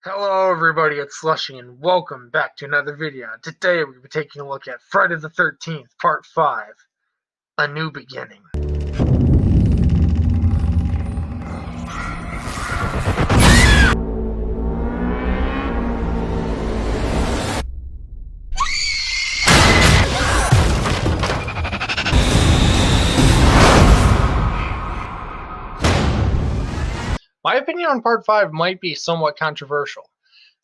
Hello everybody, it's Slushy and welcome back to another video. Today we'll be taking a look at Friday the 13th, Part 5, A New Beginning. My opinion on Part 5 might be somewhat controversial.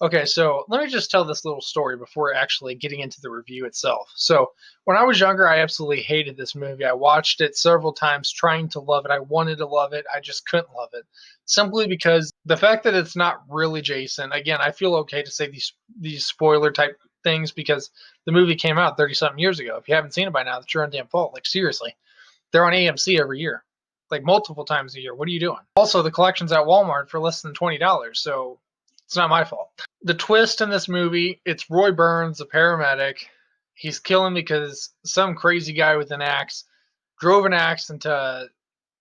Okay, so let me just tell this little story before actually getting into the review itself. So, when I was younger, I absolutely hated this movie. I watched it several times trying to love it. I wanted to love it. I just couldn't love it. Simply because the fact that it's not really Jason, again, I feel okay to say these spoiler type things because the movie came out 30 something years ago. If you haven't seen it by now, that's your own damn fault. Like, seriously. They're on AMC every year, like multiple times a year. What are you doing? Also, the collection's at Walmart for less than $20, so it's not my fault. The twist in this movie, it's Roy Burns, a paramedic. He's killing because some crazy guy with an axe drove an axe into,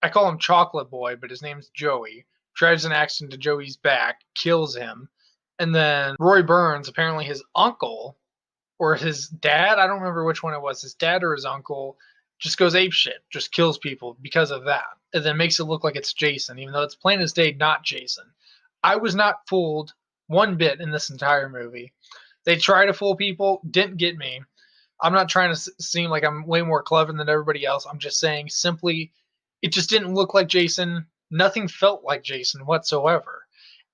I call him Chocolate Boy, but his name's Joey. Drives an axe into Joey's back, kills him. And then Roy Burns, apparently his uncle, or his dad, I don't remember which one it was, his dad or his uncle, just goes apeshit, just kills people because of that. And then makes it look like it's Jason, even though it's plain as day not Jason. I was not fooled one bit in this entire movie. They try to fool people, didn't get me. I'm not trying to seem like I'm way more clever than everybody else. I'm just saying simply, it just didn't look like Jason. Nothing felt like Jason whatsoever.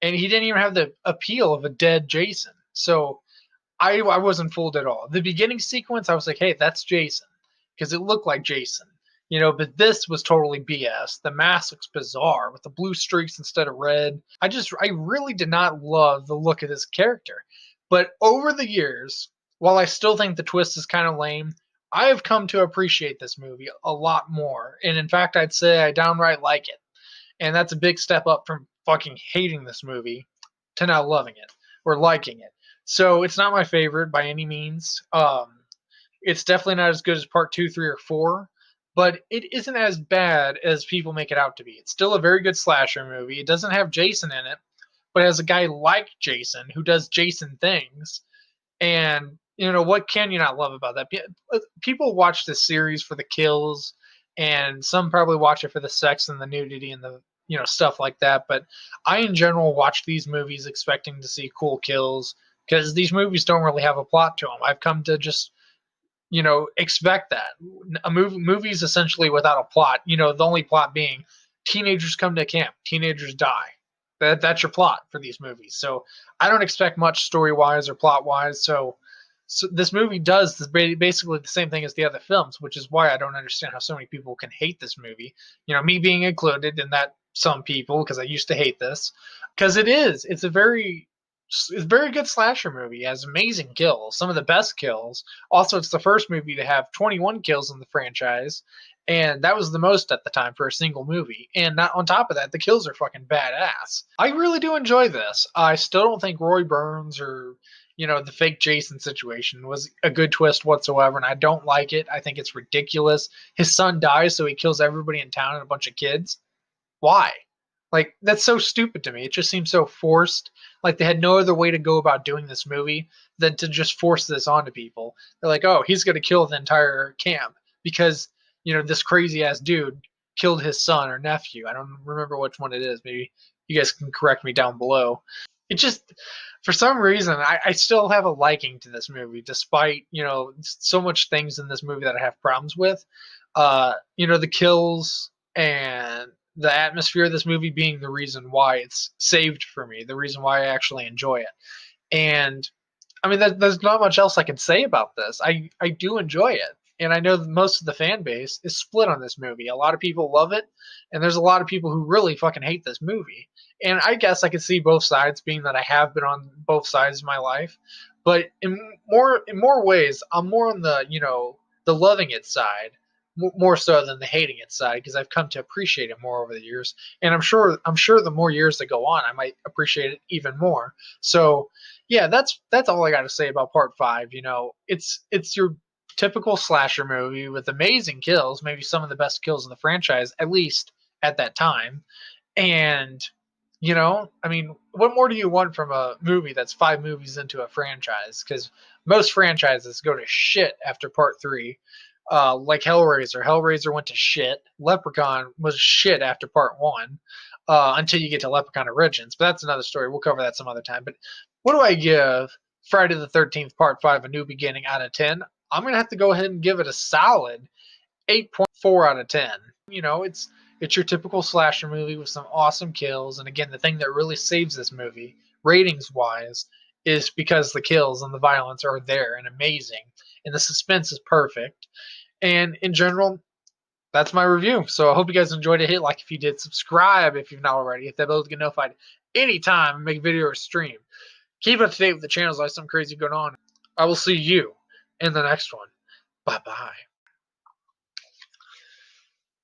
And he didn't even have the appeal of a dead Jason. So I wasn't fooled at all. The beginning sequence, I was like, hey, that's Jason, because it looked like Jason, But this was totally BS. The mask looks bizarre with the blue streaks instead of red. I really did not love the look of this character. But over the years, while I still think the twist is kind of lame, I have come to appreciate this movie a lot more. And in fact, I'd say I downright like it. And that's a big step up from fucking hating this movie to now loving it or liking it. So it's not my favorite by any means. It's definitely not as good as part two, three, or four, but it isn't as bad as people make it out to be. It's still a very good slasher movie. It doesn't have Jason in it, but it has a guy like Jason who does Jason things. And what can you not love about that? People watch this series for the kills, and some probably watch it for the sex and the nudity and the stuff like that. But I, in general, watch these movies expecting to see cool kills because these movies don't really have a plot to them. I've come to just expect that a movies essentially without a plot. The only plot being teenagers come to camp, teenagers die. That's your plot for these movies. So I don't expect much story wise or plot wise. So this movie does basically the same thing as the other films, which is why I don't understand how so many people can hate this movie. Me being included in that some people, because I used to hate this, because it's a very good slasher movie. It has amazing kills, some of the best kills. Also, it's the first movie to have 21 kills in the franchise, and that was the most at the time for a single movie. And not on top of that, the kills are fucking badass. I really do enjoy this. I still don't think Roy Burns or the fake Jason situation was a good twist whatsoever, and I don't like it. I think it's ridiculous. His son dies, so he kills everybody in town and a bunch of kids. Why? Like, that's so stupid to me. It just seems so forced. Like, they had no other way to go about doing this movie than to just force this onto people. They're like, oh, he's going to kill the entire camp because, this crazy ass dude killed his son or nephew. I don't remember which one it is. Maybe you guys can correct me down below. It just, for some reason, I still have a liking to this movie, despite, so much things in this movie that I have problems with. The kills and the atmosphere of this movie being the reason why it's saved for me, the reason why I actually enjoy it. And I mean, there's not much else I can say about this. I do enjoy it. And I know that most of the fan base is split on this movie. A lot of people love it, and there's a lot of people who really fucking hate this movie. And I guess I could see both sides, being that I have been on both sides of my life. But in more ways, I'm more on the loving it side, more so than the hating it side, because I've come to appreciate it more over the years. And I'm sure the more years that go on, I might appreciate it even more. So yeah, that's all I got to say about part five. It's your typical slasher movie with amazing kills, maybe some of the best kills in the franchise, at least at that time. And You know, I mean, what more do you want from a movie that's 5 movies into a franchise? Because most franchises go to shit after part three. Like Hellraiser. Hellraiser went to shit. Leprechaun was shit after part one, until you get to Leprechaun Origins. But that's another story. We'll cover that some other time. But what do I give Friday the 13th Part 5 A New Beginning out of 10? I'm going to have to go ahead and give it a solid 8.4 out of 10. You know, it's your typical slasher movie with some awesome kills. And again, the thing that really saves this movie, ratings wise, is because the kills and the violence are there and amazing. And the suspense is perfect. And in general, that's my review. So I hope you guys enjoyed it. Hit like if you did. Subscribe if you've not already. Hit that bell to get notified anytime I make a video or stream. Keep up to date with the channels. Like something crazy going on. I will see you in the next one. Bye bye.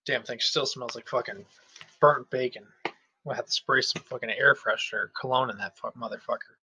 Damn thing still smells like fucking burnt bacon. We'll have to spray some fucking air freshener or cologne in that motherfucker.